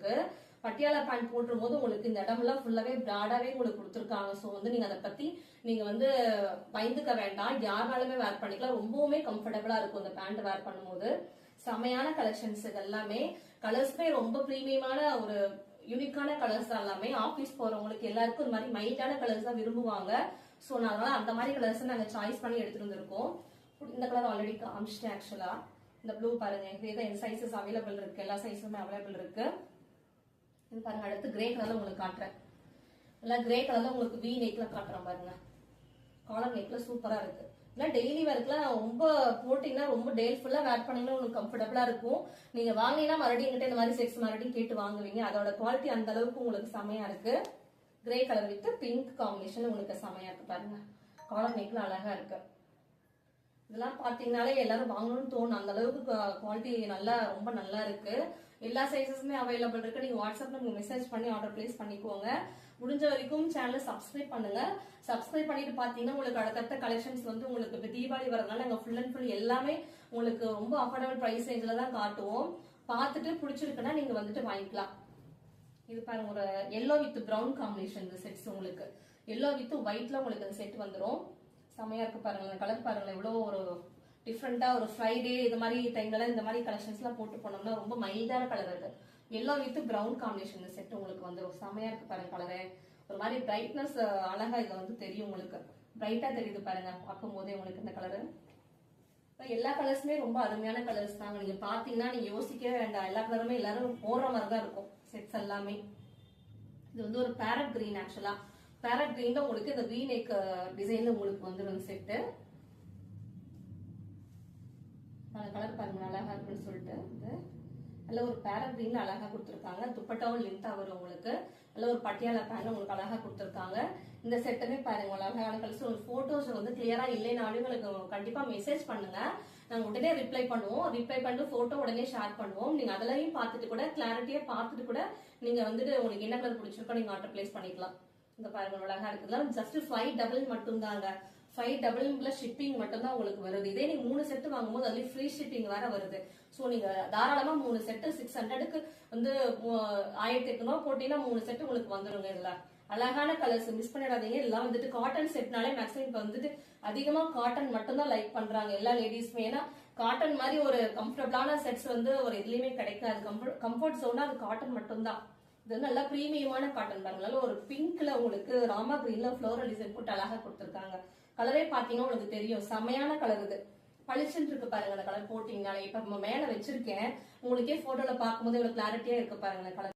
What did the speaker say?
உங்களுக்கு. பட்டியாலா பேண்ட் போட்டும் போது உங்களுக்கு இந்த இடமெல்லாம் ஃபுல்லாவே பிராடாவே உங்களுக்கு கொடுத்துருக்காங்க. சோ வந்து நீங்க அதை பத்தி நீங்க வந்து பயந்துக்க வேண்டாம், யாராலுமே வேர் பண்ணிக்கலாம். ரொம்பவுமே கம்ஃபர்டபுளா இருக்கும் இந்த பேண்ட் வேர் பண்ணும்போது. செமையான கலெக்ஷன்ஸ் எல்லாமே. கலர்ஸ்மே ரொம்ப பிரீமியமான ஒரு யூனிக்கான கலர்ஸ் தான் எல்லாமே. ஆபீஸ் போறவங்களுக்கு எல்லாருக்கும் இந்த மாதிரி மைல்டான கலர்ஸ் தான் விரும்புவாங்க. சோ அதனால அந்த மாதிரி கலர்ஸ் நாங்க சாய்ஸ் பண்ணி எடுத்துட்டு வந்திருக்கோம். இந்த கலர் ஆல்ரெடி காமிச்சிட்டேன் ஆக்சுவலா. இந்த ப்ளூ பாருங்க, இதுதான் எந்த சைசஸ் அவைலபிள் இருக்கு, எல்லா சைஸுமே அவைலபிள் இருக்கு. இது பாருங்க, அடுத்து கிரே கலர்ல உங்களுக்கு காட்டுறேன். எல்லாம் கிரே கலர்ல உங்களுக்கு வி நெக்ல காட்டுறேன் பாருங்க. காலர் நெக்ல சூப்பரா இருக்கு. டெய்லி வேர்க்குலாம் ரொம்ப போட்டீங்கன்னா ரொம்ப டே ஃபுல்லா வேர் பண்ணீங்கன்னா உங்களுக்கு கம்ஃபர்டபுளா இருக்கும். நீங்க வாங்கினீங்கன்னா மறுபடியும் எங்கிட்ட இந்த மாதிரி செட்ஸ் மறுபடியும் கேட்டு வாங்குவீங்க. அதோட குவாலிட்டி அந்த அளவுக்கு உங்களுக்கு செமையா இருக்கு. Grey colour with pink combination உங்களுக்கு செமையா இருக்கு பாருங்க. காலர் நெக்ல அழகா இருக்கு. இதெல்லாம் பாத்தீங்கன்னாலே எல்லாரும் வாங்கணும்னு தோணும், அந்த அளவுக்கு குவாலிட்டி நல்லா ரொம்ப நல்லா இருக்கு. எல்லா சைஸஸுமே அவைலபிள் இருக்கு. நீங்க வாட்ஸ்அப்ல நீங்க மெசேஜ் பண்ணி ஆர்டர் பிளேஸ் பண்ணிக்கோங்க. முடிஞ்ச வரைக்கும் சேனலை சப்ஸ்கிரைப் பண்ணுங்க. சப்ஸ்கிரைப் பண்ணிட்டு பாத்தீங்கன்னா உங்களுக்கு அடுத்தடுத்த கலெக்ஷன்ஸ் வந்து உங்களுக்கு இப்ப தீபாவளி வரதுனால நாங்க ஃபுல் அண்ட் ஃபுல் எல்லாமே உங்களுக்கு ரொம்ப அஃபோர்டபிள் பிரைஸ் ரேஞ்சில தான் காட்டுவோம். பார்த்துட்டு பிடிச்சிருக்குன்னா நீங்க வந்துட்டு வாங்கிக்கலாம். இது பாருங்க, ஒரு எல்லோ வித் பிரவுன் காம்பினேஷன் இந்த செட்ஸ் உங்களுக்கு. எல்லோ வித் ஒயிட்ல உங்களுக்கு இந்த செட் வந்துடும். செமையா இருக்கு பாருங்க. கலர் பாருங்க, எவ்வளவு ஒரு டிஃப்ரெண்டா ஒரு ஃப்ரைடே இது மாதிரி டைம்ல இந்த மாதிரி கலெக்ஷன்ஸ் எல்லாம் போட்டு போனோம்னா ரொம்ப மைல்டான கலர் அது. எல்லோ வித் பிரவுன் காம்பினேஷன் இந்த செட் உங்களுக்கு வந்து செமையா இருக்கு பாருங்க. கலரே ஒரு மாதிரி பிரைட்னஸ் அழகா இதுல வந்து தெரியும் உங்களுக்கு. பிரைட்டா தெரியுது பாருங்க பார்க்கும் போதே உங்களுக்கு இந்த கலரு. எல்லா கலர்ஸுமே ரொம்ப அருமையான கலர்ஸ் தாங்க. நீங்க பாத்தீங்கன்னா நீங்க யோசிக்கவே வேண்டாம், எல்லா கலருமே எல்லாரும் போடுற மாதிரி தான் இருக்கும் செட்ஸ் எல்லாமே. இது வந்து ஒரு பேரட் கிரீன். ஆக்சுவலா பேரட் கிரீன்ல உங்களுக்கு இந்த வி நெக் டிசைன்ல உங்களுக்கு வந்துடும் செட்டு. கலர் பாருங்க அழகா இருக்குன்னு சொல்லிட்டு நல்ல ஒரு பேரட் கிரீன்ல அழகா கொடுத்துருக்காங்க. துப்பட்டாவும் லென்த்தா வரும் உங்களுக்கு. நல்ல ஒரு பட்டியாலா பேண்ட் உங்களுக்கு அழகா கொடுத்துருக்காங்க. இந்த செட்டுமே பாருங்க அழகான கலர்ஸ். ஒரு போட்டோஸ் வந்து கிளியரா இல்லைனாலும் உங்களுக்கு கண்டிப்பா மெசேஜ் பண்ணுங்க, நாங்க உடனே ரிப்ளை பண்ணுவோம். ரிப்ளை பண்ணிட்டு போட்டோ உடனே ஷேர் பண்ணுவோம். நீங்க அதெல்லாம் பார்த்துட்டு கூட கிளாரிட்டியா பார்த்துட்டு கூட நீங்க வந்துட்டு உங்களுக்கு என்ன கலர் பிடிச்சிருக்கோ நீங்க ஆர்டர் பிளேஸ் பண்ணிக்கலாம். இந்த பாருங்க அழகா இருக்கு. ஜஸ்ட் 5 மட்டும் தாங்க. 5 ஷிப்பிங் மட்டும் தான் உங்களுக்கு வருது. இதே நீங்க 3 செட் வாங்கும்போது அதுல ஃப்ரீ ஷிப்பிங் வேற வருது. சோ நீங்க தாராளமா 3 செட் 600க்கு வந்து 1800 போட்டீங்கன்னா 3 செட் உங்களுக்கு வந்துருங்க. இதுல அழகான கலர்ஸ் மிஸ் பண்ணிடாதீங்க. எல்லாம் வந்துட்டு காட்டன் செட்னாலே மேக்ஸிமம் இப்ப வந்துட்டு அதிகமா காட்டன் மட்டும் தான் லைக் பண்றாங்க எல்லா லேடிஸ்மே. ஏன்னா காட்டன் மாதிரி ஒரு கம்ஃபர்டபுளான செட்ஸ் வந்து ஒரு எதுலயுமே கிடைக்காது. கம்ஃபர்ட் ஜோனா அது காட்டன் மட்டும் தான். இது நல்லா பிரீமியமான காட்டன் பாருங்க. ஒரு பிங்க்ல உங்களுக்கு ராமா கிரீன்ல ஃப்ளோரல் டிசைன் போட்டு அழகா கொடுத்துருக்காங்க. கலரே பாத்தீங்கன்னா உங்களுக்கு தெரியும், செமையான கலர் இது. பளிச்சுன்னு இருக்கு பாருங்க அந்த கலர் போட்டீங்கனாலே. இப்ப மேல வச்சிருக்கேன், உங்களுக்கே போட்டோல பாக்கும்போது இவ்வளவு கிளாரிட்டியா இருக்கு பாருங்க கலர்.